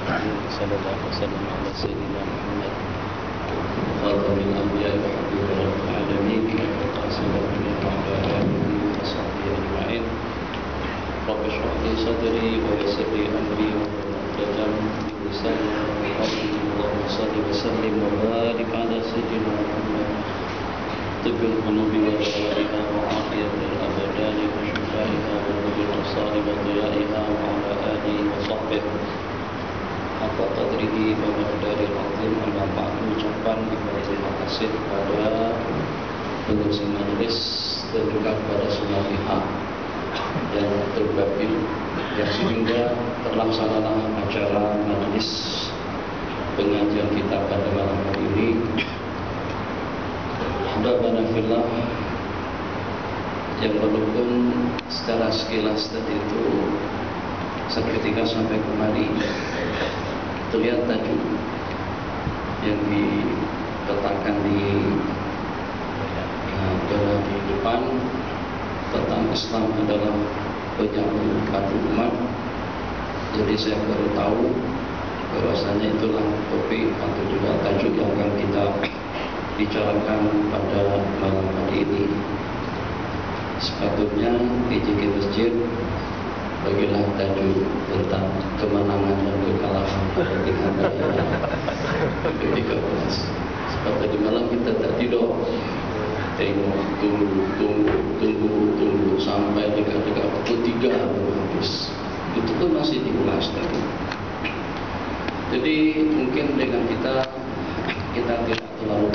صلى الله وسلم على سيدنا محمد خاتم الأنبياء وحبيب رب العالمين وعلى آله وصحبه أجمعين. رب اشرح لي صدري ويسر لي أمري واحلل عقدة من لساني يفقهوا قولي. اللهم صل وسلم وبارك على سيدنا محمد طب القلوب ودوائها وعافية الأبدان وشفائها ونور الأبصار وضيائها وعلى آله وصحبه حق قدره ومقداره العظيم. Amma ba'du, ucapan ibadah terima kasih kepada pengurus majelis dan juga kepada semua pihak yang terbabil yang sehingga terlaksanalah acara majelis pengajian kita pada malam hari ini. Rabbana fillah, yang walaupun secara sekilas tadi itu seketika sampai kemari terlihat tajuk yang diletakkan di depan tentang Islam adalah penyambung satu umat. Jadi saya baru tahu bahwasanya itulah topik atau juga tajuk yang akan kita bicarakan pada malam hari ini. Sepatutnya di masjid bagilah tajuk tentang kemenangan dan kekalahan ketika sebab tadi malam kita tak tidur, tengok tunggu sampai dekat pukul 3 baru habis. Itu pun masih diulas tadi. Jadi mungkin dengan kita tidak terlalu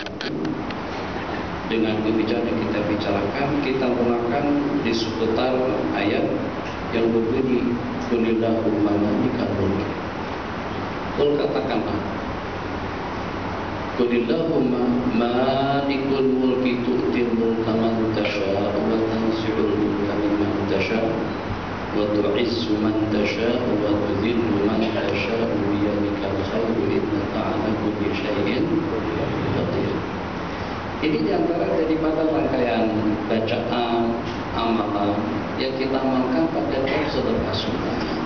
dengan pembicaraan yang kita bicarakan, kita menggunakan di seputar ayat yang berbunyi Qulillahumma malikal mulk. Qul, katakanlah, Qulillahumma malikul mulki tu'til mulka man tasha' wa tanzi'ul mulka mimman tasha' wa tu'izzu man tasha' wa tudhillu man tasha' bi yadikal khairu innaka 'ala kulli syai'in qadir. Ini diantara daripada rangkaian bacaan amalan yang kita amalkan pada saudara semuanya.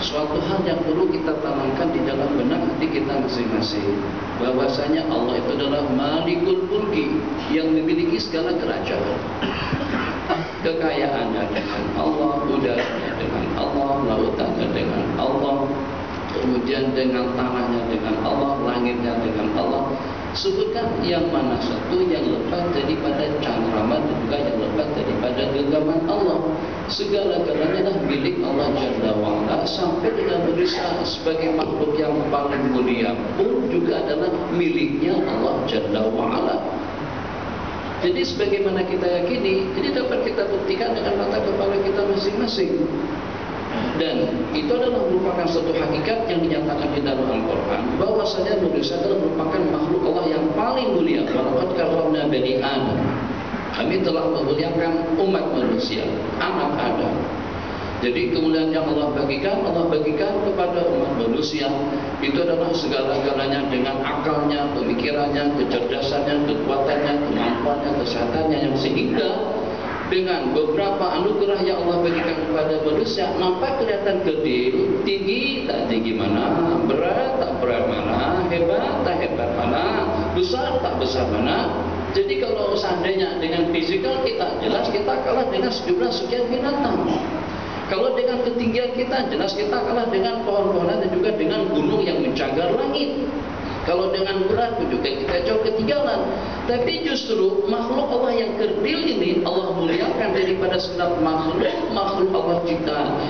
Suatu hal yang perlu kita tanamkan di dalam benak hati kita masing-masing, bahwasanya Allah itu adalah Malikul Mulki, yang memiliki segala kerajaan. Kekayaannya dengan Allah, udaranya dengan Allah, lautannya dengan Allah, kemudian dengan tanahnya dengan Allah, langitnya dengan Allah. Sebutkan yang mana satu yang lepas daripada cengkraman dan juga yang lepas daripada genggaman Allah. Segala-galanya adalah milik Allah Jalla wa'ala, sampai dengan manusia sebagai makhluk yang paling mulia pun juga adalah miliknya Allah Jalla wa'ala. Jadi sebagaimana kita yakini, ini dapat kita buktikan dengan mata kepala kita masing-masing. Dan itu adalah merupakan satu hakikat yang dinyatakan di dalam Al-Quran, bahwasanya manusia adalah merupakan makhluk Allah yang paling mulia. Walaqad karramna bani Adam, kami telah memuliakan umat manusia, anak Adam. Jadi kemuliaan yang Allah bagikan kepada umat manusia itu adalah segala-galanya, dengan akalnya, pemikirannya, kecerdasannya, kekuatannya, kemampuannya, kesehatannya, yang sehingga dengan beberapa anugerah yang Allah berikan kepada manusia nampak kelihatan kecil, tinggi tak tinggi mana, berat tak berat mana, hebat tak hebat mana, besar tak besar mana. Jadi kalau seandainya dengan fisikal kita, jelas kita kalah dengan sejumlah sekian binatang. Kalau dengan ketinggian kita, jelas kita kalah dengan pohon-pohonan dan juga dengan gunung yang mencagar langit. Kalau dengan berat pun juga kita jauh ketinggalan. Tapi justru makhluk Allah yang kerdil ini Allah muliakan daripada segala makhluk Allah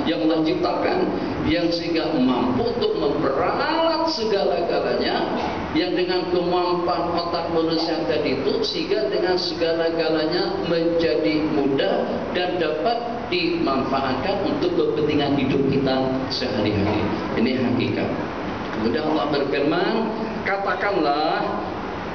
yang Allah ciptakan, yang sehingga mampu untuk memperalat segala-galanya, yang dengan kemampuan otak manusia tadi itu sehingga dengan segala-galanya menjadi mudah dan dapat dimanfaatkan untuk kepentingan hidup kita sehari-hari. Ini hakikat. Kemudian Allah berfirman, katakanlah,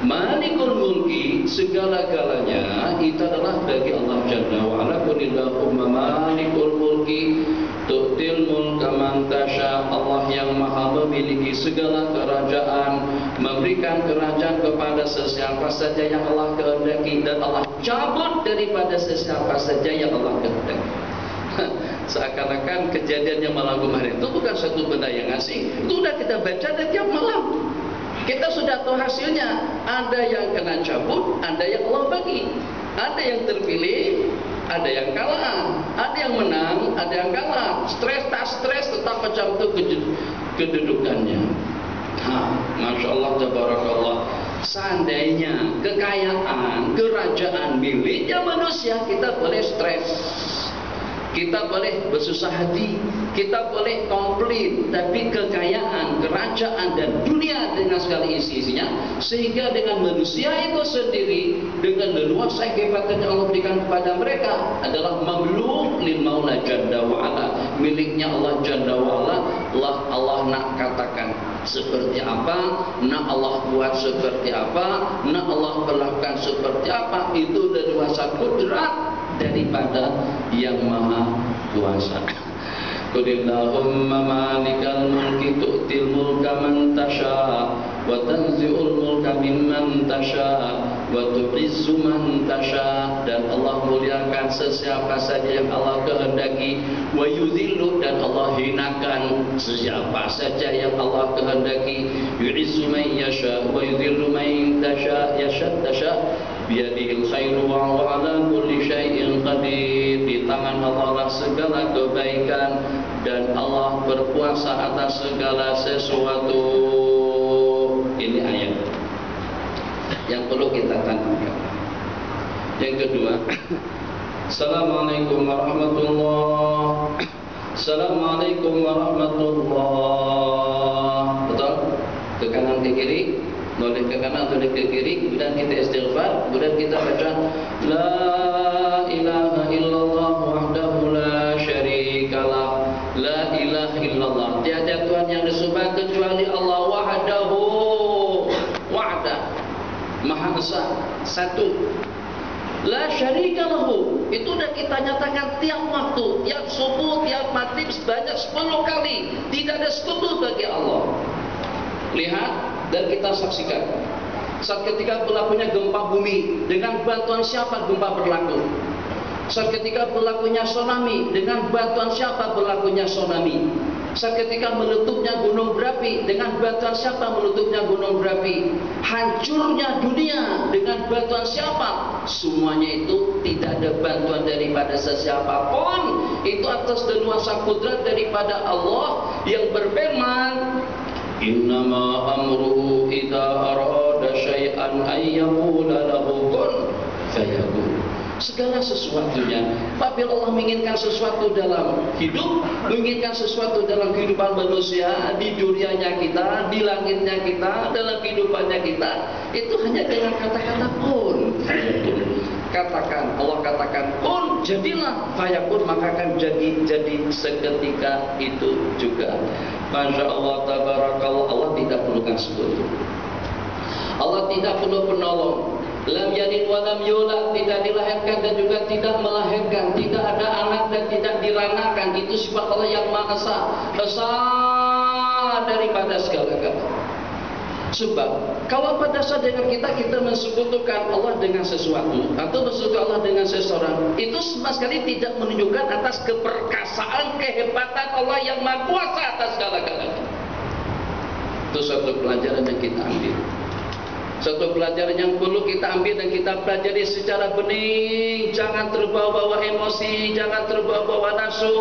Malikul Mulki, segala-galanya itu adalah bagi Allah Jalla wa'ala. Qulillahumma Malikul Mulki tu'til mulka man tasha. Allah yang maha memiliki segala kerajaan, memberikan kerajaan kepada sesiapa saja yang Allah kehendaki, dan Allah cabut daripada sesiapa saja yang Allah kehendaki. Seakan-akan kejadian yang malam kemarin itu bukan satu benda yang asing. Itu sudah kita baca dari tiap malam. Kita sudah tahu hasilnya. Ada yang kena cabut, ada yang Allah bagi. Ada yang terpilih, ada yang kalah. Ada yang menang, ada yang kalah. Stres tak stres tetap macam itu kedudukannya. Masya Allah, tabarakallah. Seandainya kekayaan, kerajaan miliknya manusia, kita boleh stres, kita boleh bersusah hati, kita boleh komplain. Tapi kekayaan, kerajaan dan dunia dengan segala isi-isinya, sehingga dengan manusia itu sendiri, dengan leluasa kehebatan yang Allah berikan kepada mereka adalah mamluk lil maula jalla wa ala, miliknya Allah jalla wa ala. Allah nak katakan seperti apa, nak Allah buat seperti apa, nak Allah perlakukan seperti apa, itu leluasa kudrat daripada yang maha kuasa. Qulillahumma malikal mulki tu'til mulka man tasha wa tanzi'ul mulka mimman tasha wa tu'izzu man tasha. Dan Allah muliakan sesiapa saja yang Allah kehendaki, wa yudhillu, dan Allah hinakan sesiapa saja yang Allah kehendaki, yu'izzu man yasha wa yudhillu man tasha tasha biyadihil khairu wa huwa ala kulli syai'in qadir. Di tangan Allah lah segala kebaikan dan Allah berkuasa atas segala sesuatu. Ini ayat yang perlu kita tanamkan. Yang kedua, Assalamualaikum warahmatullahi. Assalamualaikum warahmatullahi. Betul? Ke kanan ke kiri, boleh ke kanan atau ke kiri. Kemudian kita istighfar, kemudian kita baca La ilaha illallah wahdahu la syarikalah, la ilaha illallah, tiada Tuhan yang disembah kecuali Allah, wahdahu, wahda, maha esa, satu, la syarikalahu. Itu sudah kita nyatakan tiap waktu, tiap subuh, tiap maghrib sebanyak 10 kali. Tidak ada sekutu bagi Allah. Lihat dan kita saksikan. Saat ketika berlakunya gempa bumi, dengan bantuan siapa gempa berlaku? Saat ketika berlakunya tsunami, dengan bantuan siapa berlakunya tsunami? Saat ketika meletupnya gunung berapi, dengan bantuan siapa meletupnya gunung berapi? Hancurnya dunia, dengan bantuan siapa? Semuanya itu tidak ada bantuan daripada sesiapapun. Itu atas leluasa kudrat daripada Allah yang berfirman, Innama amruhu idza arada syai'an ay yaqula lahu kun fayakun. Segala sesuatunya, apabila Allah menginginkan sesuatu dalam hidup, menginginkan sesuatu dalam kehidupan manusia, di dunianya kita, di langitnya kita, dalam kehidupannya kita, itu hanya dengan kata-kata kun fayakun. Katakan, Allah katakan kun, jadilah, fayakun, maka akan jadi seketika itu juga. Masya Allah, tabarakallah. Allah tidak perlukan sekutu, Allah tidak perlu penolong. Lam yalid wa lam yulad, tidak dilahirkan dan juga tidak melahirkan, tidak ada anak dan tidak diranakan. Itu sifat Allah yang maha esa, esa daripada segala-galanya. Sebab kalau pada saat dengan kita mensekutukan Allah dengan sesuatu atau mensekutukan Allah dengan seseorang, itu sama sekali tidak menunjukkan atas keperkasaan, kehebatan Allah yang maha kuasa atas segala-galanya. Itu satu pelajaran yang kita ambil, satu pelajaran yang perlu kita ambil dan kita pelajari secara bening. Jangan terbawa-bawa emosi, jangan terbawa-bawa nafsu.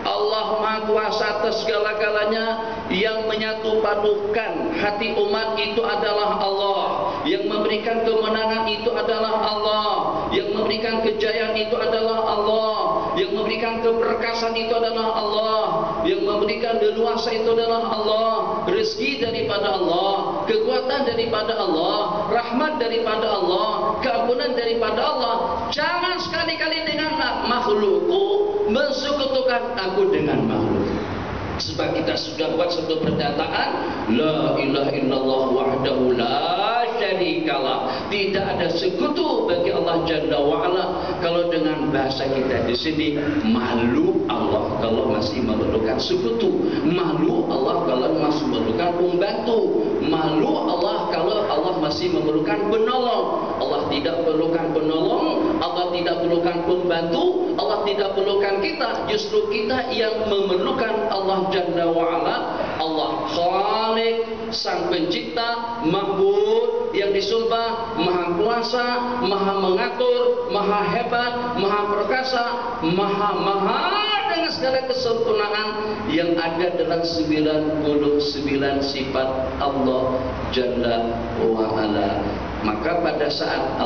Allah Maha Kuasa atas segala-galanya. Yang menyatu padukan hati umat itu adalah Allah. Yang memberikan kemenangan itu adalah Allah. Yang memberikan kejayaan itu adalah Allah. Yang memberikan keberkasan itu adalah Allah. Yang memberikan leluasa itu adalah Allah. Rezeki daripada Allah, kekuatan daripada Allah, rahmat daripada Allah, keampunan daripada Allah. Jangan sekali-kali dengan makhlukku mensekutukan aku dengan makhluk. Sebab kita sudah buat satu pernyataan, La ilaha illallah wahdahu la syarikalah. Tidak ada sekutu bagi Allah Jalla wa'ala. Kalau dengan bahasa kita di sini, malu Allah kalau masih memerlukan sekutu, malu Allah kalau masih memerlukan pembantu, malu Allah kalau Allah masih memerlukan penolong. Allah tidak perlukan penolong, Allah tidak perlukan pembantu, Allah tidak perlukan kita. Justru kita yang memerlukan Allah Jalla wa'ala. Allah Khalik, Sang Pencipta, Mahmud yang disembah, Maha Kuasa, Maha Mengatur, Maha Hebat, Maha Perkasa, Maha dengan segala kesempurnaan yang ada dalam 99 sifat Allah Jalla wa'ala. Maka pada saat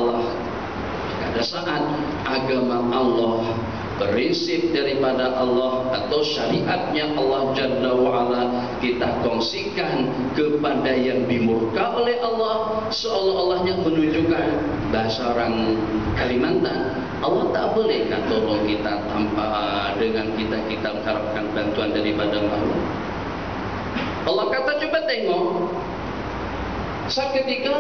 agama Allah, prinsip daripada Allah atau syariatnya Allah Jalla wa'ala kita kongsikan kepada yang dimurka oleh Allah, seolah-olahnya menunjukkan bahasa orang Kalimantan, Allah tak boleh kan tolong kita tanpa dengan kita mengharapkan bantuan daripada makhluk. Allah kata, coba tengok, saat ketika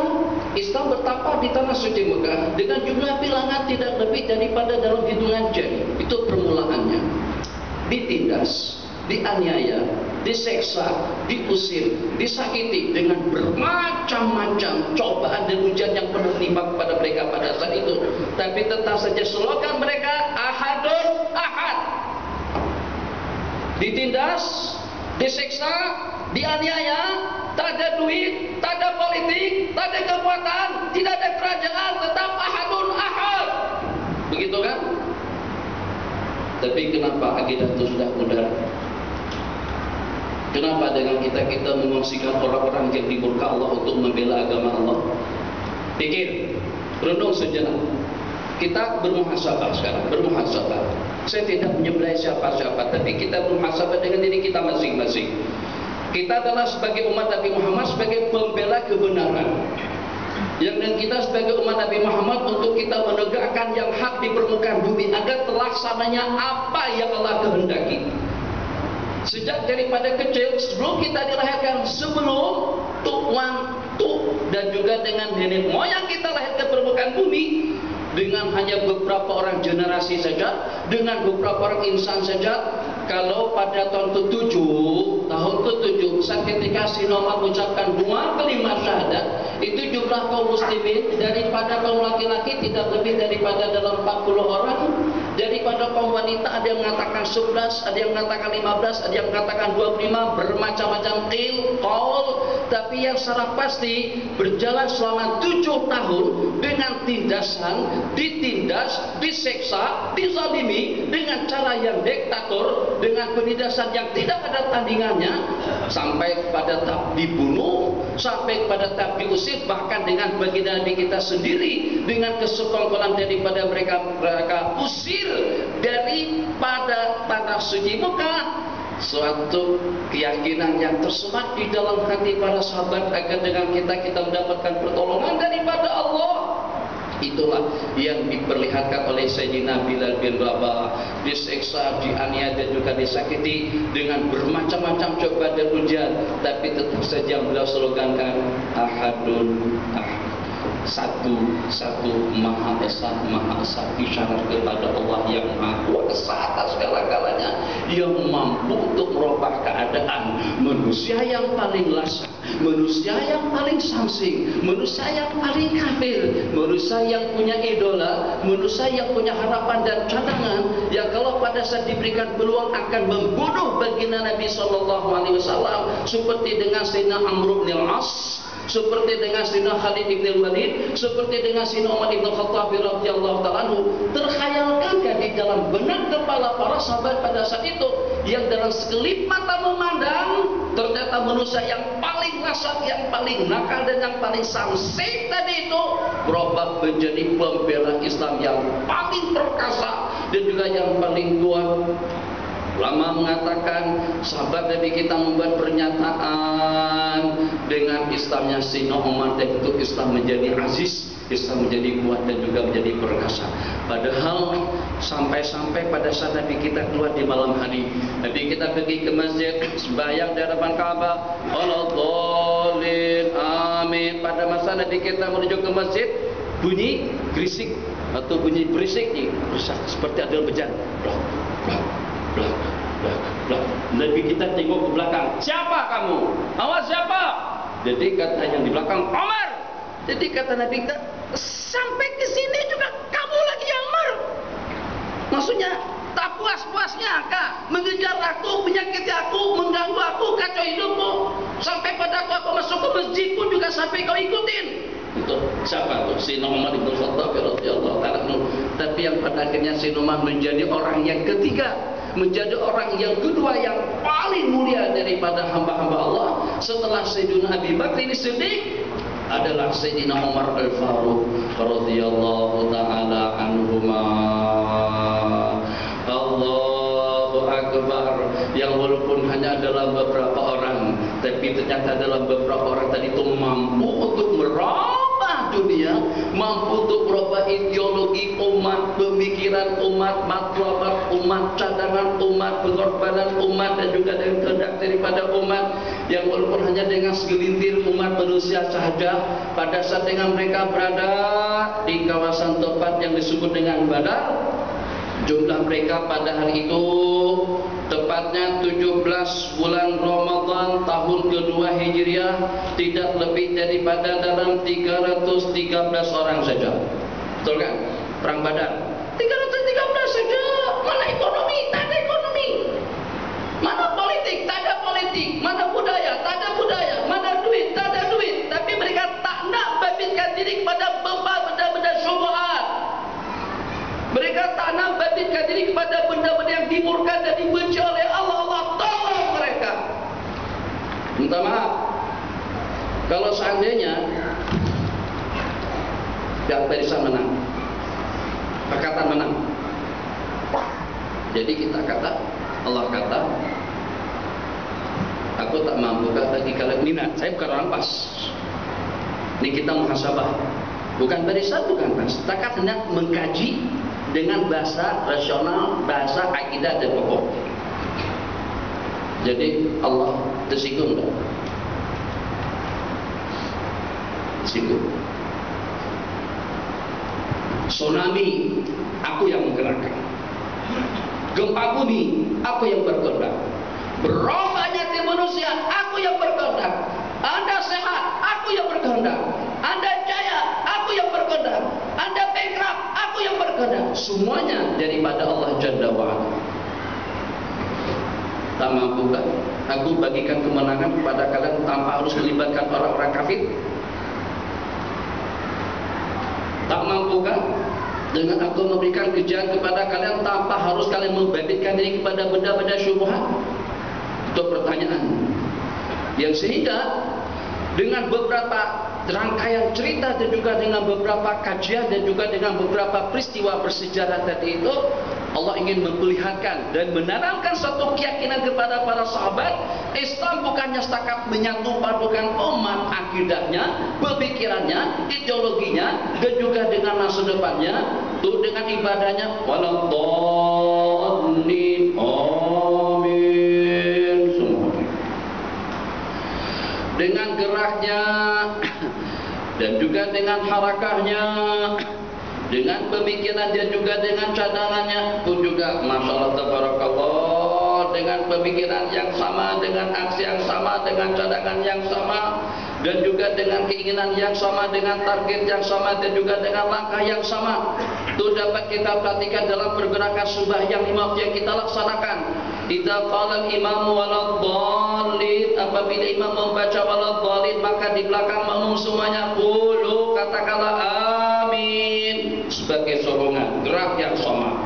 Islam bertapa di tanah suci Mekah dengan jumlah bilangan tidak lebih daripada dalam hitungan jari. Itu permulaannya. Ditindas, dianiaya, diseksa, diusir, disakiti dengan bermacam-macam cobaan dan ujian yang penuh nimba kepada mereka pada saat itu. Tapi tetap saja slogan mereka Ahadun Ahad. Ditindas, diseksa, dianiaya, tak ada duit, tak ada politik, tak ada kekuatan, tidak ada kerajaan, tetap Ahadun Ahad. Begitu kan? Tapi kenapa akidah itu sudah pudar? Kenapa dengan kita mengungsikan orang-orang yang dimurka Allah untuk membela agama Allah? Pikir, renung sejenak. Kita bermuhasabah sekarang, bermuhasabah. Saya tidak menyembelih siapa-siapa, tapi kita bermuhasabah dengan diri kita masing-masing. Kita adalah sebagai umat Nabi Muhammad sebagai pembela kebenaran. Yang dan kita sebagai umat Nabi Muhammad untuk kita menegakkan yang hak di permukaan bumi agar terlaksananya apa yang Allah kehendaki. Sejak daripada kecil, sebelum kita dilahirkan, sebelum Tuk Wan, Tuk dan juga dengan nenek moyang kita lahir ke permukaan bumi, dengan hanya beberapa orang generasi saja, dengan beberapa orang insan saja. Kalau pada tahun ke-7, saat ketika si Umar mengucapkan 2 kalimat syahadat, itu jumlah kaum muslimin daripada kaum laki-laki tidak lebih daripada dalam 40 orang. Daripada kaum wanita ada yang mengatakan 11, ada yang mengatakan 15, ada yang mengatakan 25, bermacam-macam qaul. Tapi yang secara pasti berjalan selama 7 tahun dengan tindasan, ditindas, diseksa, dizalimi dengan cara yang diktator, dengan penindasan yang tidak ada tandingannya, sampai pada tahap dibunuh, sampai pada tahap diusir, bahkan dengan baginda Nabi kita sendiri dengan kesekongkolan daripada mereka usir daripada tanah suci Mekah. Suatu keyakinan yang tersemat di dalam hati para sahabat agar dengan kita mendapatkan pertolongan daripada Allah. Itulah yang diperlihatkan oleh Sayyidina Bilal bin Rabah, diseksa, dianiaya dan juga disakiti dengan bermacam-macam cobaan dan ujian, tapi tetap saja beliau slogankan Ahadun Ahad. Satu Maha Esa, Maha Esa, isyarat kepada Allah yang Maha Kuasa atas segala-galanya, yang mampu untuk merubah keadaan manusia yang paling lasah, manusia yang paling samsing, manusia yang paling kafir, manusia yang punya idola, manusia yang punya harapan dan cadangan, yang kalau pada saat diberikan peluang akan membunuh baginda Nabi SAW, seperti dengan Sayyidina Amr bin Al-As, seperti dengan Sayyidina Khalid bin Walid, seperti dengan Sayyidina Umar bin Khattab radhiyallahu ta'ala anhu. Terkhayalkan di dalam benak kepala para sahabat pada saat itu, yang dalam sekelip mata memandang ternyata manusia yang paling kasar, yang paling nakal dan yang paling samsek tadi itu berubah menjadi pembela Islam yang paling perkasa dan juga yang paling kuat. Ulama mengatakan sahabat Nabi kita membuat pernyataan dengan Islamnya Sayyidina Umar, dan itu Islam menjadi aziz, Islam menjadi kuat dan juga menjadi perkasa. Padahal sampai-sampai pada saat Nabi kita keluar di malam hari, Nabi kita pergi ke masjid, sembahyang di hadapan Ka'bah, Waladhdallin, amin. Amin. Pada masa Nabi kita menuju ke masjid, bunyi gerisik atau bunyi berisik nih, rusak seperti ada bejana. Blak, blak, blak, blak, blak. Nabi kita tengok ke belakang, siapa kamu? Awas siapa? Jadi kata yang di belakang, Umar. Jadi kata Nabi kita, sampai ke sini juga kamu lagi yang Umar. Maksudnya tak puas-puasnya kak mengejar aku, menyakiti aku, mengganggu aku, kacau hidupku. Sampai pada aku masuk ke masjid pun juga sampai kau ikutin. Itu siapa tuh? Sayyidina Umar bin Khattab radhiyallahu ta'ala. Tapi yang pada akhirnya Sayyidina Umar menjadi orang yang ketiga, menjadi orang yang kedua yang paling mulia daripada hamba-hamba Allah setelah Sayyidina Abi Bakar ini Siddiq adalah Sayyidina Umar Al-Faruq radhiyallahu ta'ala anhuma. Allahu Akbar. Yang walaupun hanya dalam beberapa orang, tapi ternyata dalam beberapa orang tadi itu mampu untuk merubah dunia, mampu untuk merubah ideologi umat, pemikiran umat, matlamat umat, cadangan umat, pengorbanan umat, dan juga dengan kehendak daripada umat. Yang walaupun hanya dengan segelintir umat manusia sahaja, pada saat dengan mereka berada di kawasan tempat yang disebut dengan Badar, jumlah mereka pada hari itu tepatnya 17 bulan Ramadan tahun kedua Hijriah, tidak lebih daripada dalam 313 orang saja. Betul kan? Perang Badar 313 saja. Mana ekonomi? Tak ada ekonomi. Mana politik? Tak ada politik. Mana budaya? Tak ada budaya. Mana duit? Tak ada duit. Tapi mereka tak nak babitkan diri kepada benda-benda syubhat. Mereka tak nak babitkan diri kepada benda-benda yang dimurka dan dibenci oleh Allah. Allah tolong mereka. Minta maaf, kalau seandainya yang barisan menang, Pakatan menang, jadi kita kata, Allah kata, aku tak mampu bagi kalian minat. Saya bukan orang pas. Ini kita muhasabah, bukan barisan, bukan pas. Kita hendak mengkaji dengan bahasa rasional, bahasa akidah dan pokok. Jadi Allah tersinggung tak? Tersinggung. Tsunami aku yang menggerakkan. Gempa bumi aku yang berkehendak. Berubahnya tim manusia aku yang berkehendak. Anda sehat aku yang berkehendak. Anda jaya aku yang berkehendak. Anda bankrupt aku yang berkehendak. Semuanya daripada Allah Jalla wa'ala. Tak mampu kan aku bagikan kemenangan kepada kalian tanpa harus melibatkan orang-orang kafir? Tak mampu kan dengan aku memberikan kejayaan kepada kalian tanpa harus kalian membabitkan diri kepada benda-benda syubhat? Itu pertanyaan yang sehingga dengan beberapa rangkaian cerita dan juga dengan beberapa kajian dan juga dengan beberapa peristiwa bersejarah tadi itu, Allah ingin memperlihatkan dan menanamkan satu keyakinan kepada para sahabat. Islam bukannya setakat menyatu padukan umat, akidahnya, pemikirannya, ideologinya, dan juga dengan masa depannya, tuh dengan ibadahnya. Waladhdallin, amin. Semua dengan geraknya dan juga dengan harakahnya, dengan pemikiran dan juga dengan cadangannya pun juga masyaallah tabarakallah, dengan pemikiran yang sama, dengan aksi yang sama, dengan cadangan yang sama, dan juga dengan keinginan yang sama, dengan target yang sama, dan juga dengan langkah yang sama. Itu dapat kita perhatikan dalam pergerakan subuh yang lima yang kita laksanakan. Idza qala al-imam waladhdallin, apabila imam membaca waladhdallin, maka di belakang makmum semuanya qulu, katakanlah amin sebagai sorongan, gerak yang sama.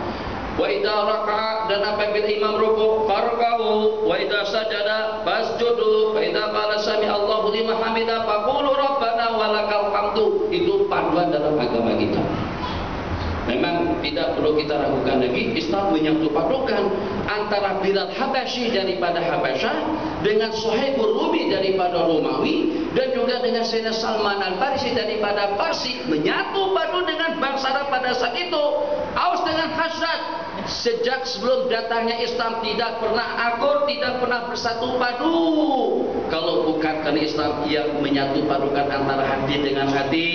Wa idza raka'a, dan apabila imam ruku' farka'u, wa idza sajada fasjudu, wa idza qala sami Allahu liman hamidah faqulu rabbana walakal hamdu. Itu panduan dalam agama kita. Memang tidak perlu kita ragukan lagi, Islam menyatu padukan antara Bilal Habasyi daripada Habasyah dengan Suhaibur Rumi daripada Romawi, dan juga dengan Sayyidina Salman Al-Farisi daripada Parsi, menyatu padu dengan bangsa Arab pada saat itu. Aus dengan Khazraj, sejak sebelum datangnya Islam tidak pernah akur, tidak pernah bersatu padu. Kalau bukan karena Islam yang menyatu padukan antara hati dengan hati.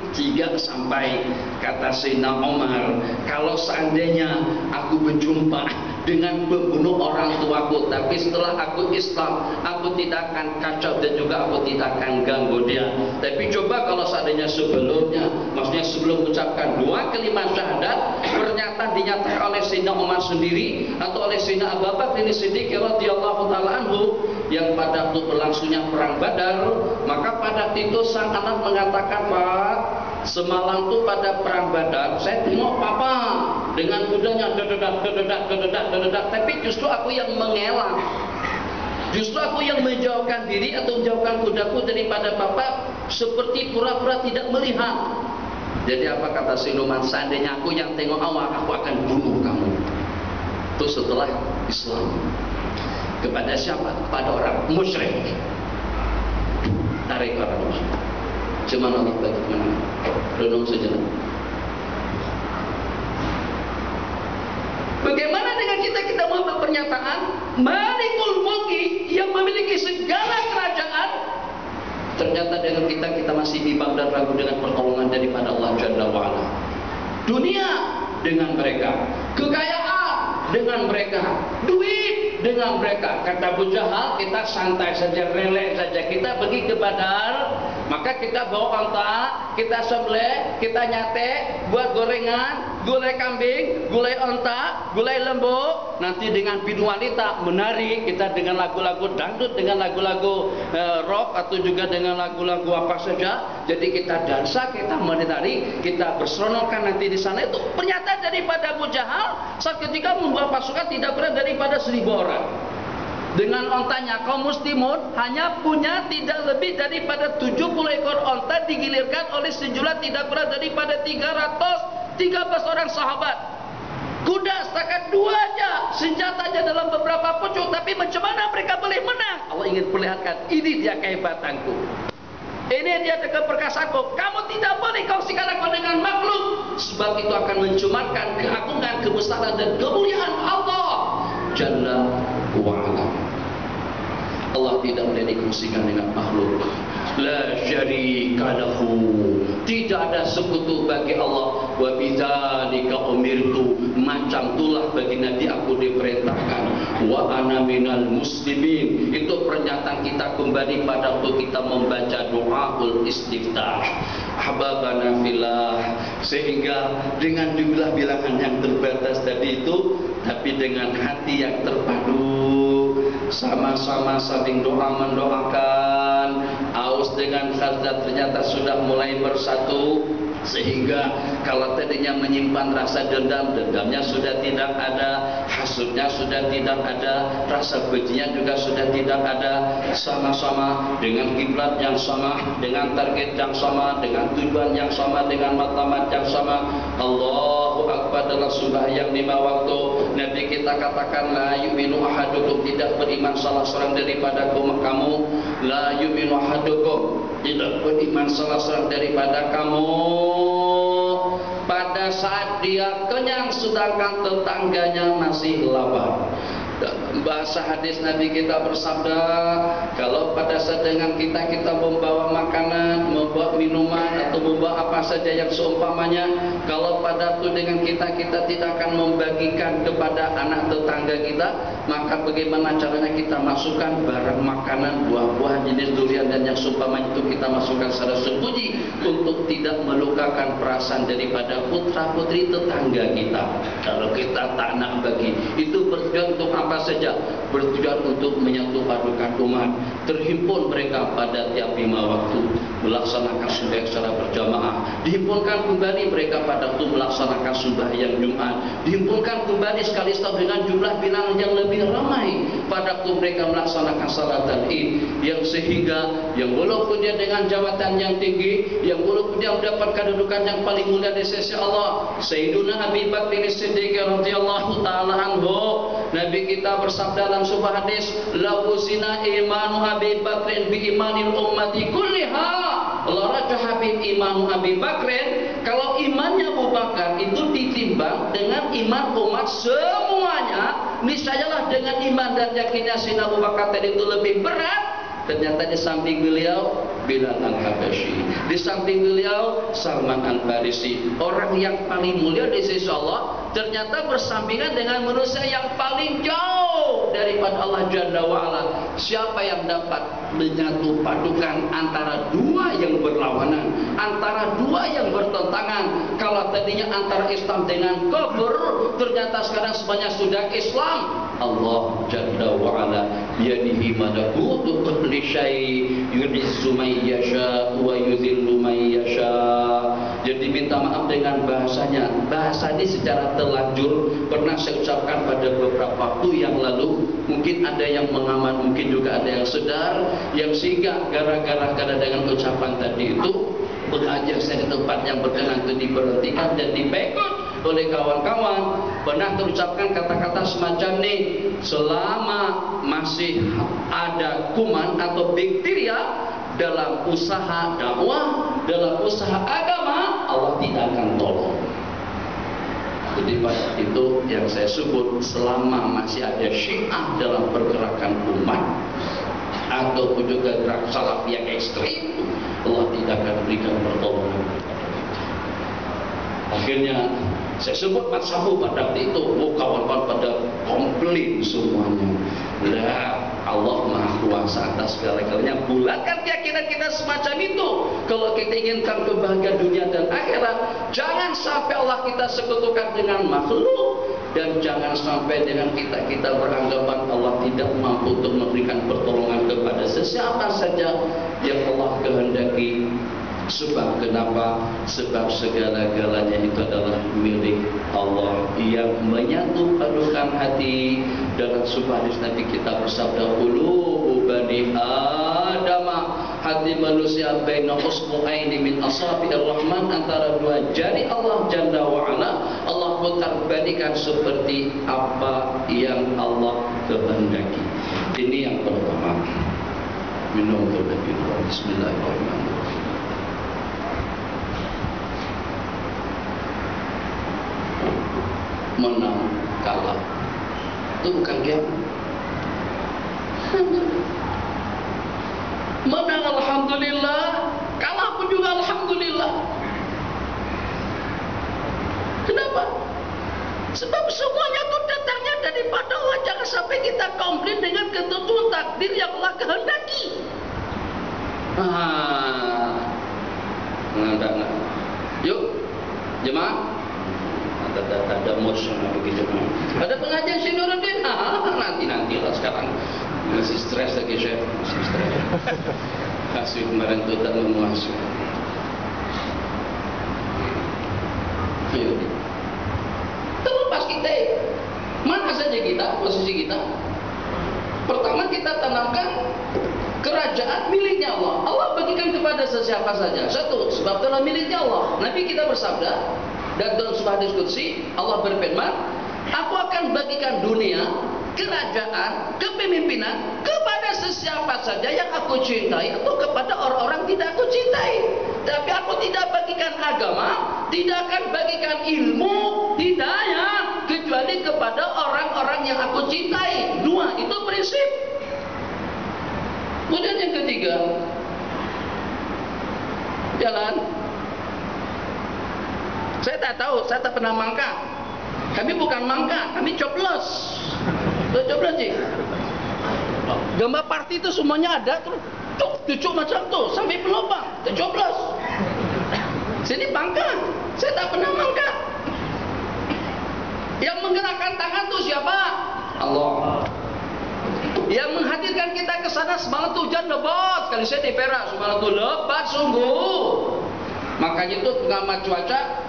Tiga sampai kata Sayyidina Umar, kalau seandainya aku berjumpa dengan pembunuh orang tuaku, tapi setelah aku Islam, aku tidak akan kacau dan juga aku tidak akan ganggu dia. Tapi coba kalau seandainya sebelumnya, maksudnya sebelum mengucapkan dua kalimat syahadat, pernyataan dinyatakan oleh Sayyidina Umar sendiri atau oleh Sayyidina Abu Bakar Siddiq radhiyallahu taala anhu, yang pada waktu berlangsungnya perang Badar, maka pada itu sang anak mengatakan, Pak, semalam tuh pada perang Badar saya tengok papa dengan kudanya dededak, tapi justru aku yang mengelak, justru aku yang menjauhkan diri atau menjauhkan kudaku daripada papa, seperti pura-pura tidak melihat. Jadi apa kata Siluman, seandainya aku yang tengok awak, aku akan bunuh kamu. Itu setelah Islam. Kepada siapa? Kepada orang musyrik. Tarik orang musyrik. Cuman Allah bagi kemenangan. Renung sejenak. Bagaimana dengan kita membuat pernyataan Malikul Mulki yang memiliki segala kerajaan, ternyata dengan kita masih bimbang dan ragu dengan pertolongan daripada Allah Jalla wa'ala. Dunia dengan mereka, kekayaan dengan mereka, duit dengan mereka. Kata Abu Jahal, kita santai saja, relax saja. Kita pergi ke Badar, maka kita bawa onta, kita sembelih, kita nyate, buat gorengan, gulai kambing, gulai onta, gulai lembu. Nanti dengan binu wanita menari, kita dengan lagu-lagu dangdut, dengan lagu-lagu rock atau juga dengan lagu-lagu apa saja. Jadi kita dansa, kita menari, kita berseronokkan nanti di sana. Itu pernyataan daripada Abu Jahal saat ketika membawa pasukan tidak kurang daripada 1000 orang. Dengan ontanya kaum muslimun hanya punya tidak lebih daripada 70 ekor onta, digilirkan oleh sejumlah tidak kurang daripada 313 orang sahabat. Kuda setakat 2 aja, senjatanya dalam beberapa pucuk, tapi macam mana mereka boleh menang? Allah ingin perlihatkan, ini dia kehebatanku, ini dia keperkasaanku. Kamu tidak boleh kau sikalakan dengan makhluk, sebab itu akan mencemarkan keagungan, kebesaran dan kemuliaan Allah Jalla wa'ala. Allah tidak boleh dikongsikan dengan makhluk. La syarika lahu, tidak ada sekutu bagi Allah. Wa bidzalika umirtu, macam itulah bagi Nabi aku diperintahkan. Wa ana minal muslimin, itu pernyataan kita kembali pada waktu kita membaca doaul istiftah. Ahbabana fillah, sehingga dengan jumlah bilangan yang terbatas tadi itu, tapi dengan hati yang terpadu, sama-sama saling doa mendoakan. Aus dengan Khazraj ternyata sudah mulai bersatu, sehingga kalau tadinya menyimpan rasa dendam, dendamnya sudah tidak ada, hasudnya sudah tidak ada, rasa bencinya juga sudah tidak ada. Sama-sama dengan kiblat yang sama, dengan target yang sama, dengan tujuan yang sama, dengan matlamat yang sama. Allahu Akbar dalam sembahyang 5 waktu. Nabi kita katakan, la yu'minu ahadukum, tidak beriman salah seorang daripada kamu. La yu'minu ahadukum, tidak beriman salah seorang daripada kamu pada saat dia kenyang sedangkan tetangganya masih lapar. Bahasa hadis Nabi kita bersabda, kalau pada saat dengan kita membawa makanan, membawa minuman atau membawa apa saja yang seumpamanya, kalau pada itu dengan kita tidak akan membagikan kepada anak tetangga kita, maka bagaimana caranya kita masukkan barang makanan, buah-buah jenis durian dan yang seumpamanya itu kita masukkan secara sembunyi untuk tidak melukakan perasaan daripada putra-putri tetangga kita. Kalau kita tak nak bagi, itu bertujuan untuk apa saja? Bertujuan untuk menyatu padukan umat. Terhimpun mereka pada tiap 5 waktu melaksanakan sembahyang secara berjamaah. Dihimpunkan kembali mereka pada waktu melaksanakan sembahyang Jumat. Dihimpunkan kembali sekali setahun dengan jumlah bilangan yang lebih ramai pada waktu mereka melaksanakan salat Id, yang sehingga yang walaupun dia dengan jabatan yang tinggi, yang walaupun dia mendapatkan kedudukan yang paling mulia di sisi Allah, Sayyiduna Abi Bakar Siddiq radhiyallahu taala anhu, Nabi kita bersabda dalam sebuah hadis, la usina imanu Abi Bakrin bi imanil ummati kulliha, la rajaha bi imanu Abi Bakrin. Kalau imannya Abu Bakar itu ditimbang ditimbang dengan iman umat semuanya, niscayalah dengan iman dan yakinnya Sayyidina Abu Bakar tadi itu lebih berat. Ternyata di samping beliau Bilal Al-Habashi, di samping beliau Salman Al-Farisi, orang yang paling mulia di sisi Allah, ternyata bersampingan dengan manusia yang paling jauh daripada Allah Jalla wa'ala. Siapa yang dapat menyatu padukan antara dua yang berlawanan, antara dua yang bertentangan? Kalau tadinya antara Islam dengan kufur, ternyata sekarang semuanya sudah Islam. Allah Jalla wa'ala biyadihi malakutu kulli syai, yu'izzu man yasha wa yudhillu man yasha. Jadi minta maaf dengan bahasanya. Bahasa ini secara telanjur pernah saya ucapkan pada beberapa waktu yang lalu. Mungkin ada yang mengaman, mungkin juga ada yang sedar, yang sehingga gara-gara dengan ucapan tadi itu mengajar saya di tempat yang berkenan itu diberhentikan dan dibekut oleh kawan-kawan. Pernah terucapkan kata-kata semacam ini, selama masih ada kuman atau bakteria dalam usaha dakwah, dalam usaha agama, Allah tidak akan tolong. Jadi pada itu yang saya sebut, selama masih ada Syiah dalam pergerakan umat ataupun juga gerak salaf yang ekstrim, Allah tidak akan berikan pertolongan. Akhirnya saya sebut mazhabu pada waktu itu, kawan-kawan pada komplain semuanya. Lah, Allah Maha Kuasa atas segala-galanya. Bulatkan keyakinan kita semacam itu. Kalau kita inginkan kebahagiaan dunia dan akhirat, jangan sampai Allah kita sekutukan dengan makhluk, dan jangan sampai dengan kita beranggapan Allah tidak mampu untuk memberikan pertolongan kepada sesiapa saja yang Allah kehendaki. Sebab kenapa? Sebab segala-galanya itu adalah milik Allah yang menyatu padukan hati. Dalam sebuah hadis Nabi kita bersabda, qulubu bani adama, hati manusia baina usbu'aini min asabi'ir rahman, antara dua jari Allah Jalla wa'ala. Allah putar balikan seperti apa yang Allah kehendaki. Ini yang pertama. Minum terlebih dahulu. Bismillahirrahmanirrahim. Menang kalah itu bukan game. Menang alhamdulillah, kalah pun juga alhamdulillah. Kenapa? Sebab semuanya itu datangnya daripada Allah. Jangan sampai kita komplain dengan ketentuan takdir yang Allah kehendaki. Enggak. Yuk, jemaah. Ada motion begitu. Ada pengajian Syekh Nuruddin. Nanti lah sekarang. Masih stres lagi Syekh. Masih stres. Kasih kemarin itu tak memuaskan. Ayo. Terlepas kita, mana saja kita, posisi kita. Pertama kita tanamkan kerajaan miliknya Allah. Allah bagikan kepada sesiapa saja. Satu, sebab telah miliknya Allah. Nabi kita bersabda, dan dalam sebuah hadis qudsi Allah berfirman, aku akan bagikan dunia, kerajaan, kepemimpinan kepada sesiapa saja yang aku cintai atau kepada orang-orang tidak aku cintai. Tapi aku tidak bagikan agama, tidak akan bagikan ilmu, tidak ya, kecuali kepada orang-orang yang aku cintai. Dua, itu prinsip. Kemudian yang ketiga, jalan. Saya tak tahu, saya tak pernah mangka. Kami bukan mangka, kami coblos. Tuh coblos sih. Gambar parti itu semuanya ada, terus cucuk macam tuh sampai pelubang, tuh coblos. Sini mangka, saya tak pernah mangka. Yang menggerakkan tangan tuh siapa? Allah. Yang menghadirkan kita ke sana semalam tuh hujan lebat. Kali saya di Perak semalam tuh lebat sungguh. Makanya itu pengamat cuaca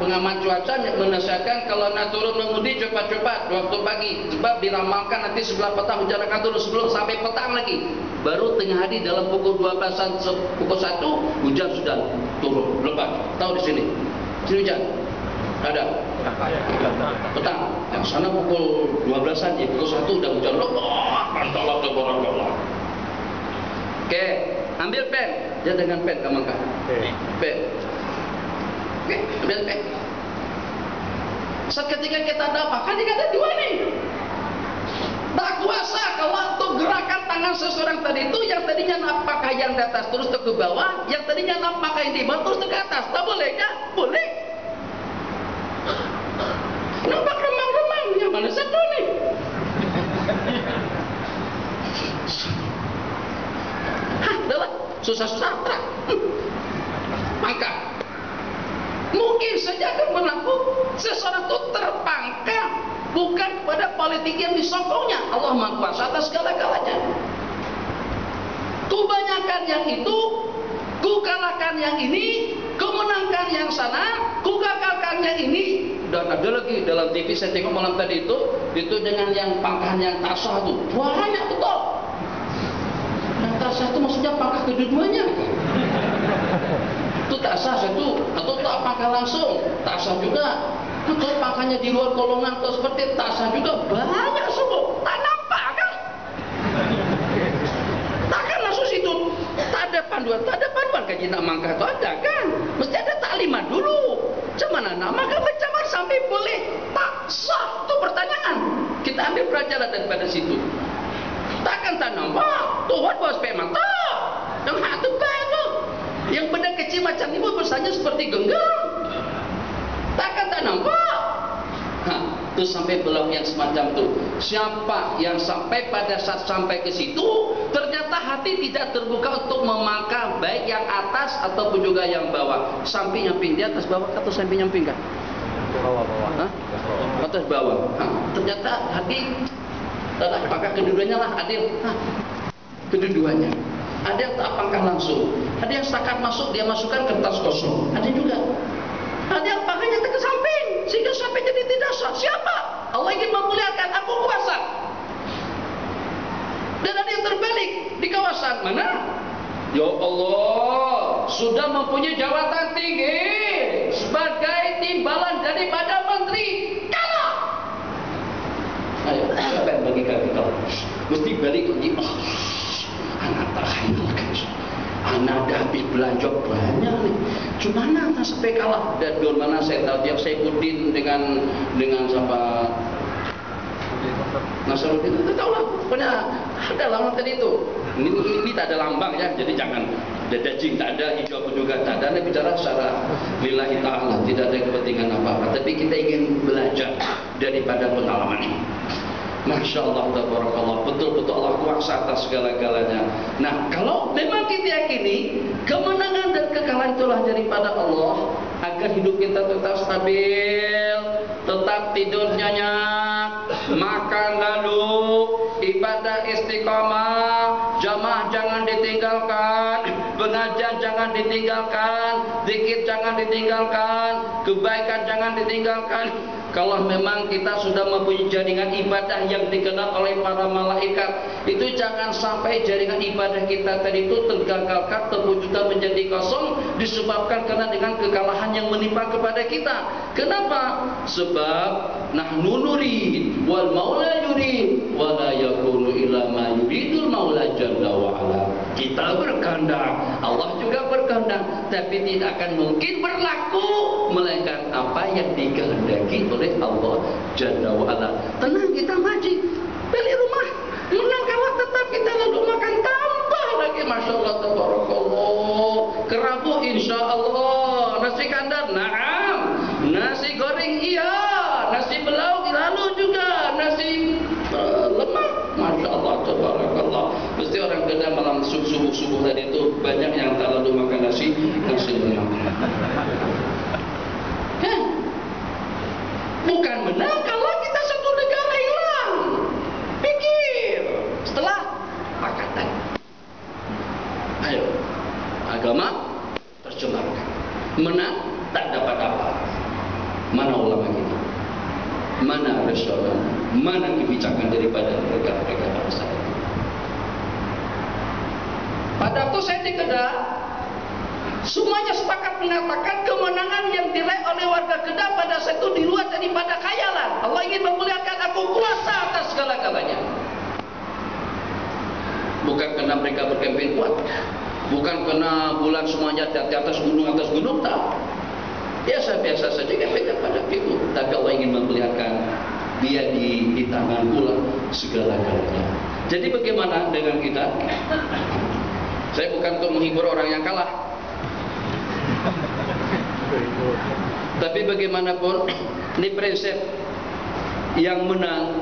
menasihatkan kalau nak turun mengemudi cepat-cepat waktu pagi, sebab diramalkan nanti sebelah petang hujan akan turun, sebelum sampai petang lagi. Baru tengah hari dalam pukul 12-an, pukul 1 hujan sudah turun lebat. Tahu di sini? Sini hujan. Ada. Petang. Yang sana pukul 12-an, ya pukul 1 udah hujan lebat. Mantaplah tabarakallah. Oke, ambil pen. Dia dengan pen kamu kan. Pen. Oke, ambil pen. Seketika kita dapatkan dikata dua nih. Tak kuasa kalau untuk gerakan tangan seseorang tadi itu, yang tadinya nampakkan yang di atas terus ke bawah, yang tadinya nampakkan yang di bawah terus ke atas. Tak boleh kah? Boleh. Nampak remang-remang, yang mana satu nih? Hah, adalah susah-susah tak? Maka mungkin saja akan berlaku seseorang itu terpangkal bukan pada politik yang disokongnya. Allah Maha Kuasa atas segala-galanya. Ku banyakkan yang itu, ku kalahkan yang ini, ku menangkan yang sana, ku gagalkan yang ini. Dan ada lagi dalam TV saya tengok malam tadi itu dengan yang pangkahan yang tak sah itu banyak betul. Yang tak sah itu maksudnya pangkah kedua-duanya. Itu tak sah satu atau tak pangkah langsung, tak sah juga. Atau pangkahnya di luar kolongan atau seperti tak sah juga, banyak semua. Tak nampak kan? Takkan langsung situ. Tak ada panduan kaji nak mangkah itu ada kan? Mesti ada taklimat dulu. Cuman nak mangkah bercampur sampai boleh tak sah, itu pertanyaan. Kita ambil pelajaran daripada situ. Takkan tak nampak Tuhan bawa supaya mata yang hak tu baik. Yang benda kecil macam ini besarnya seperti genggam. Takkan tak nampak. Itu sampai belum yang semacam itu. Siapa yang sampai pada saat sampai ke situ ternyata hati tidak terbuka untuk memangkah baik yang atas ataupun juga yang bawah. Samping nyamping di atas bawah atau samping nyamping kan? Bawah. Atas bawah. Ternyata hati apakah kedua-duanya lah adil. Kedua-duanya. Ada yang tak pangkah langsung, ada yang setakat masuk dia masukkan kertas kosong, ada juga. Ada yang pangkahnya ke samping sehingga sampai jadi tidak sah. Siapa? Allah ingin memuliakan, aku kuasa. Dan ada yang terbalik di kawasan mana? Ya Allah sudah mempunyai jabatan tinggi sebagai timbalan daripada menteri, kalah. Ayo, siapa yang bagi kaki kau? Mesti balik lagi. Anak tak khayalan. Anak dah habis belanja banyak nih. Cuma mana sampai kalah. Dan di mana saya tahu dia Saifuddin dengan siapa? Nasaruddin itu tahu lah. Pokoknya ada lambang tadi itu. Ini tak ada lambang ya. Jadi jangan dajing tak ada, hijau pun juga tak ada. Ini bicara secara lillahi ta'ala, tidak ada kepentingan apa-apa. Tapi kita ingin belajar daripada pengalaman ini. Masya Allah, tabarakallah, betul-betul Allah kuasa atas segala-galanya. Nah, kalau memang kita yakini kemenangan dan kekalahan itulah daripada Allah, agar hidup kita tetap stabil, tetap tidur nyenyak, makan lalu, ibadah istiqamah, jamaah jangan ditinggalkan, pengajian jangan ditinggalkan, zikir jangan ditinggalkan, kebaikan jangan ditinggalkan. Kalau memang kita sudah mempunyai jaringan ibadah yang dikenal oleh para malaikat, itu jangan sampai jaringan ibadah kita tadi itu tergagalkan, terwujudkan menjadi kosong disebabkan karena dengan kekalahan yang menimpa kepada kita. Kenapa? Sebab nahnu nurid wal maula yurid wa la yakunu illa ma yuridul maula jalla wa ala. Kita berkehendak, Allah juga berkehendak, tapi tidak akan mungkin berlaku melainkan apa yang dikehendaki oleh Allah Jalla wa Ala. Tenang, kita maju, beli rumah, menang kalah tetap kita lalu makan, tambah lagi, masya Allah, tabarakallah. Kerabu insya Allah, nasi kandar, naam, nasi goreng iya, nasi belau lalu juga nasi lemak, masya Allah, tabarakallah. Mesti orang kena malam subuh tadi itu banyak yang tak lalu makan nasi lemak. Bukan menang kalau kita satu negara hilang. Pikir setelah pakatan. Ayo, agama tercemarkan. Menang tak dapat apa. Mana ulama kita? Mana Rasulullah? Mana kebijakan daripada mereka bangsa itu? Pada waktu saya di Kedah, semuanya sepakat mengatakan kemenangan yang diraih oleh warga Kedah pada saat itu di luar daripada khayalan. Allah ingin memuliakan, aku kuasa atas segala-galanya. Bukan karena mereka berkempen kuat, bukan karena bulan semuanya di atas gunung tak. biasa saja efeknya pada itu. Tapi Allah ingin memperlihatkan dia di tangan pula segala-galanya. Jadi bagaimana dengan kita? Saya bukan untuk menghibur orang yang kalah, tapi bagaimanapun ini prinsip, yang menang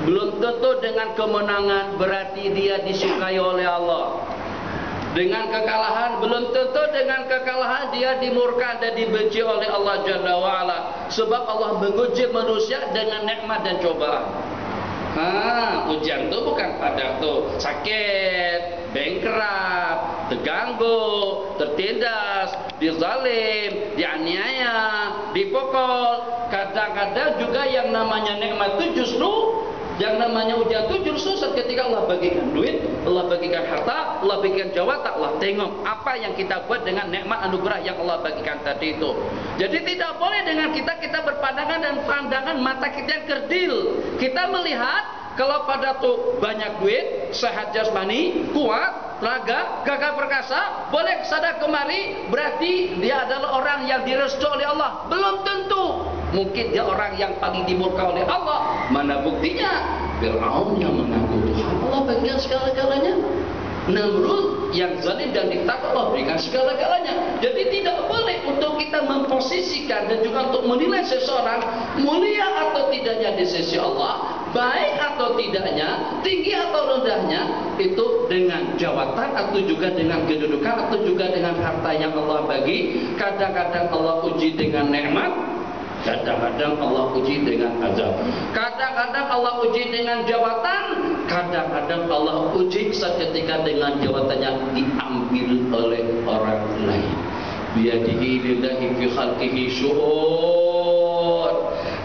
belum tentu dengan kemenangan berarti dia disukai oleh Allah. Dengan kekalahan belum tentu dengan kekalahan dia dimurka dan dibenci oleh Allah Jalla wa'ala. Sebab Allah menguji manusia dengan nikmat dan cobaan. Ujian itu bukan pada tuh sakit, bengkrap, terganggu, tertindas, dizalim, dianiaya, dipukul. Kadang-kadang juga yang namanya nikmat itu justru, yang namanya ujian itu justru ketika Allah bagikan duit, Allah bagikan harta, Allah bagikan jawatan. Allah tengok apa yang kita buat dengan nikmat anugerah yang Allah bagikan tadi itu. Jadi tidak boleh dengan kita berpandangan dan pandangan mata kita yang kerdil. Kita melihat kalau pada tuh banyak duit, sehat jasmani, kuat, tenaga, gagah perkasa, boleh kesana kemari, berarti dia adalah orang yang direstui oleh Allah. Belum tentu. Mungkin dia orang yang paling dimurka oleh Allah. Mana buktinya? Fir'aun yang mengaku Tuhan, Allah bagikan segala-galanya. Namrud yang zalim dan diktator, Allah berikan segala-galanya. Jadi tidak boleh untuk kita memposisikan dan juga untuk menilai seseorang mulia atau tidaknya di sisi Allah, baik atau tidaknya, tinggi atau rendahnya, itu dengan jawatan atau juga dengan kedudukan atau juga dengan harta yang Allah bagi. Kadang-kadang Allah uji dengan nikmat, kadang-kadang Allah uji dengan azab. Kadang-kadang Allah uji dengan jawatan, kadang-kadang Allah uji seketika dengan jawatannya diambil oleh orang lain. Biyadihi lillahi fi khalqihi syu'ur.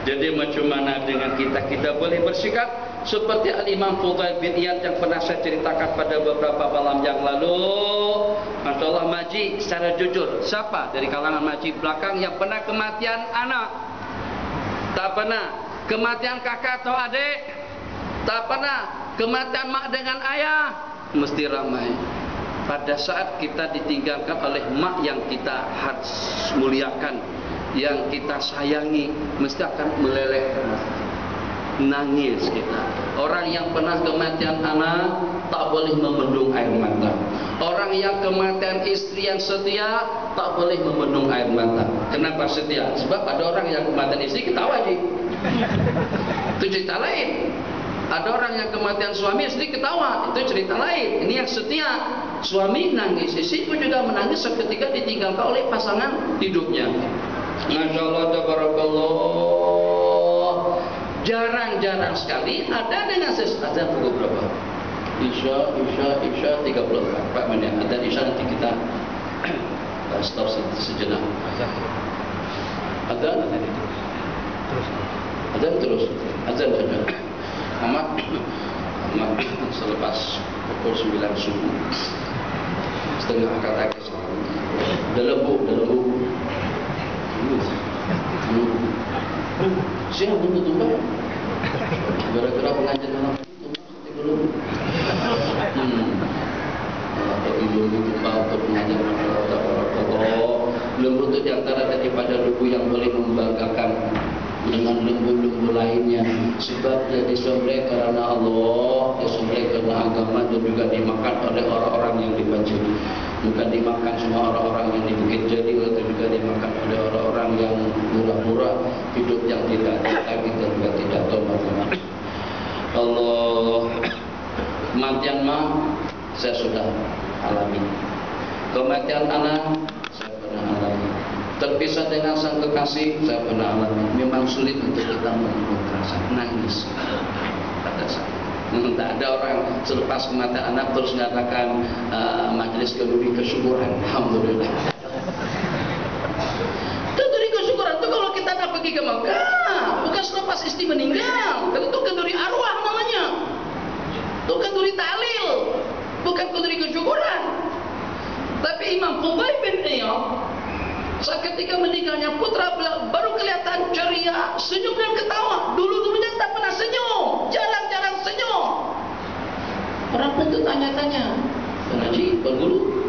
Jadi macam mana dengan kita? Kita boleh bersikap seperti Al-Imam Fudail bin Iyad yang pernah saya ceritakan pada beberapa malam yang lalu. Masya Allah, Maji secara jujur, siapa dari kalangan Maji belakang yang pernah kematian anak? Tak pernah. Kematian kakak atau adik? Tak pernah. Kematian mak dengan ayah? Mesti ramai. Pada saat kita ditinggalkan oleh mak yang kita muliakan, yang kita sayangi, mesti akan meleleh, nangis kita. Orang yang pernah kematian anak tak boleh memendung air mata. Orang yang kematian istri yang setia tak boleh memendung air mata. Kenapa setia? Sebab ada orang yang kematian istri ketawa je. Itu cerita lain. Ada orang yang kematian suami istri ketawa, itu cerita lain. Ini yang setia. Suami nangis, istri pun juga menangis seketika ditinggalkan oleh pasangan hidupnya. Masya Allah, tabarakallah. Jarang-jarang sekali ada dengan azan pukul berapa? Isya 34 menit. Ada isya nanti kita stop sejenak. Azan terus. Azan saja. Amat selepas pukul 9 subuh. Setengah kata dah lembu. Siapa pun tutup gara-gara pengajian malam itu belum bagi lembu tumpah untuk pengajian malam. Lembu itu diantara daripada lembu yang boleh membanggakan dengan lembu-lembu lainnya, sebab dia disembelih karena Allah, disembelih karena agama, dan juga dimakan oleh orang-orang yang dibenci. Bukan dimakan semua orang-orang yang di Bukit Jalil, atau juga dimakan oleh orang-orang yang murah-murah, hidup yang tidak ditagi dan juga tidak tobat. Allah, kematian saya sudah alami. Kematian anak saya pernah alami. Terpisah dengan sang kekasih saya pernah alami. Memang sulit untuk kita menemukan rasa nangis pada saat. Tak ada orang selepas kematian anak terus mengatakan majlis kenduri kesyukuran. Alhamdulillah. Kenduri kesyukuran itu kalau kita nak pergi ke Makkah, bukan selepas istri meninggal. Itu kenduri arwah namanya. Itu kenduri ta'lil, bukan kenduri kesyukuran. Tapi Imam Fudail bin Iyad seketika meninggalnya putra baru kelihatan ceria, senyum dan ketawa. Dulu-dulunya tak pernah senyum, jarang-jarang senyum. Orang pun tu tanya-tanya, Haji, berguru,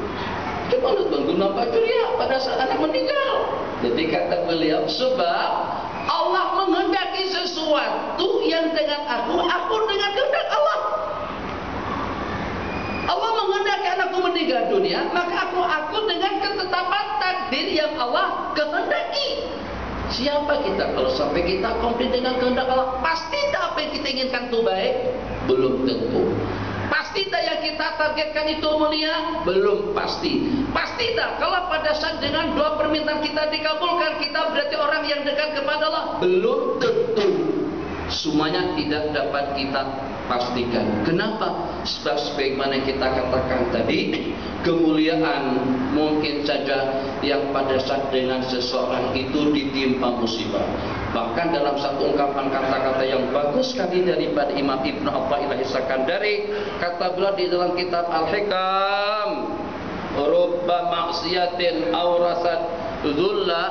coba maulud mengguna baju ria pada saat anak meninggal. Jadi kata beliau, sebab Allah menghendaki sesuatu yang dengan aku dengan kehendak Allah. Allah menghendaki anakku meninggal dunia, maka aku dengan ketetapan takdir yang Allah kehendaki. Siapa kita kalau sampai kita komplit dengan kehendak Allah? Pasti tak apa yang kita inginkan itu baik? Belum tentu. Pasti tak yang kita targetkan itu mulia? Belum pasti. Pasti tak kalau pada saat dengan doa permintaan kita dikabulkan, kita berarti orang yang dekat kepada Allah? Belum tentu. Semuanya tidak dapat kita pastikan. Kenapa? Sebab sebagaimana yang kita katakan tadi, kemuliaan mungkin saja yang pada saat dengan seseorang itu ditimpa musibah. Bahkan dalam satu ungkapan kata-kata yang bagus sekali daripada Imam Ibnu Athaillah As-Sakandari, kata beliau di dalam kitab Al-Hikam, rubba maksiatin awrasat dhulla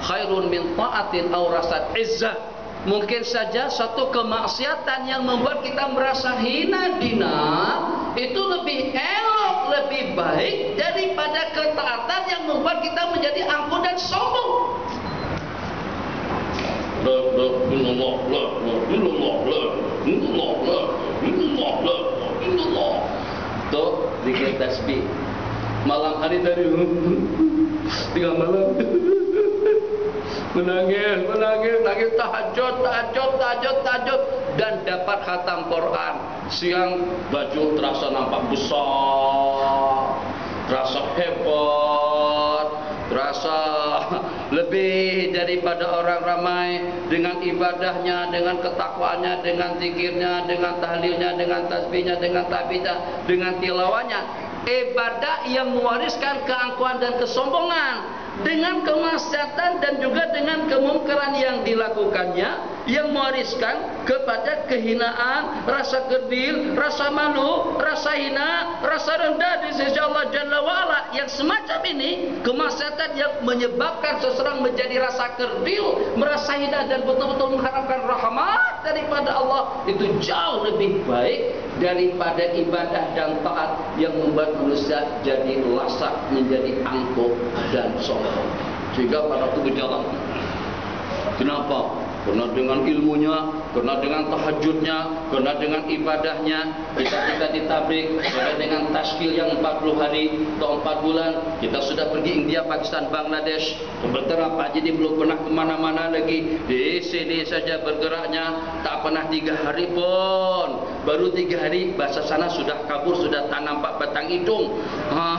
khairun min ta'atin awrasat izzah. Mungkin saja satu kemaksiatan yang membuat kita merasa hina dina itu lebih elok, lebih baik daripada ketaatan yang membuat kita menjadi angkuh dan sombong. Tuh zikir tasbih malam hari dari tiga malam menangis tahajud dan dapat khatam Quran. Siang baju terasa nampak besar, terasa hebat, terasa lebih daripada orang ramai dengan ibadahnya, dengan ketakwaannya, dengan zikirnya, dengan tahlilnya, dengan tasbihnya, dengan tahmidnya, dengan tilawahnya. Ibadah yang mewariskan keangkuhan dan kesombongan, dengan kemaksiatan dan juga dengan kemungkaran yang dilakukannya, yang mewariskan kepada kehinaan, rasa kerdil, rasa malu, rasa hina, rasa rendah di sisi Allah Jalla wa'ala. Yang semacam ini, kemaksiatan yang menyebabkan seseorang menjadi rasa kerdil, merasa hina dan betul-betul mengharapkan rahmat daripada Allah, itu jauh lebih baik daripada ibadah dan taat yang membuat manusia jadi lasak, menjadi angkuh dan sombong. Sehingga pada waktu berjalan, kenapa? Karena dengan ilmunya, karena dengan tahajudnya, karena dengan ibadahnya, kita ditabrik, karena dengan tasfil yang 40 hari atau 4 bulan, kita sudah pergi India, Pakistan, Bangladesh, sementara Pak Jadi belum pernah kemana-mana lagi, di sini saja bergeraknya, tak pernah 3 hari pun, baru 3 hari bahasa sana sudah kabur, sudah tak nampak batang hidung.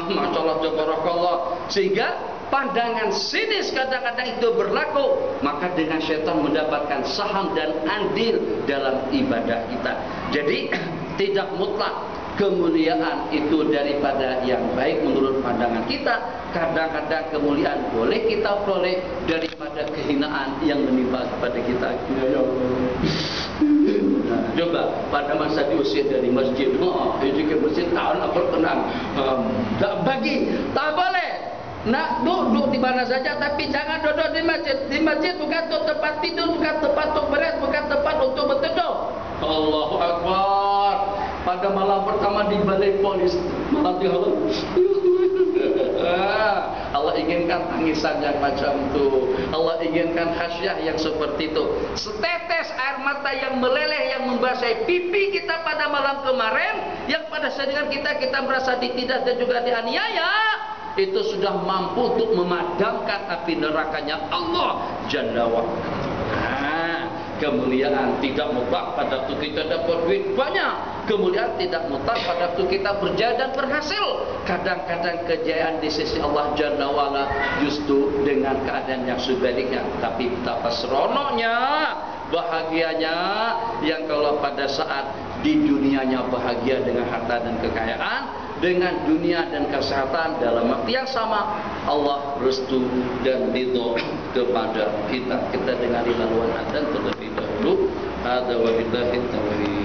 Masya Allah, tabarakallah. Sehingga pandangan sinis kadang-kadang itu berlaku, maka dengan syaitan mendapatkan saham dan andil dalam ibadah kita. Jadi tidak mutlak kemuliaan itu daripada yang baik menurut pandangan kita. Kadang-kadang kemuliaan boleh kita peroleh daripada kehinaan yang menimpa kepada kita. Ya Allah. Nah, coba pada masa diusir dari masjid, itu ke masjid tahun apa tenang, tak bagi, tak boleh. Nak duduk di mana saja, tapi jangan duduk di masjid. Di masjid bukan untuk tempat tidur, bukan tempat untuk beres, bukan tempat untuk berteduh. Allahu Akbar. Pada malam pertama di balai polis, malam di Allah. Allah inginkan tangisan yang macam itu. Allah inginkan khasyah yang seperti itu. Setetes air mata yang meleleh yang membasahi pipi kita pada malam kemarin, yang pada saat dengan kita merasa ditindas dan juga dianiaya, itu sudah mampu untuk memadamkan api nerakanya Allah Jalla wa'ala. Kemuliaan tidak mutlak pada waktu kita dapat duit banyak. Kemuliaan tidak mutlak pada waktu kita berjaya dan berhasil. Kadang-kadang kejayaan di sisi Allah Jalla wa'ala justru dengan keadaan yang sebaliknya. Tapi betapa seronoknya, bahagianya yang kalau pada saat di dunianya bahagia dengan harta dan kekayaan, dengan dunia dan kesehatan dalam waktu yang sama, Allah restu dan ridho kepada kita. Kita dengar laluan adzan terlebih dahulu. Ada wabillahi taufiq.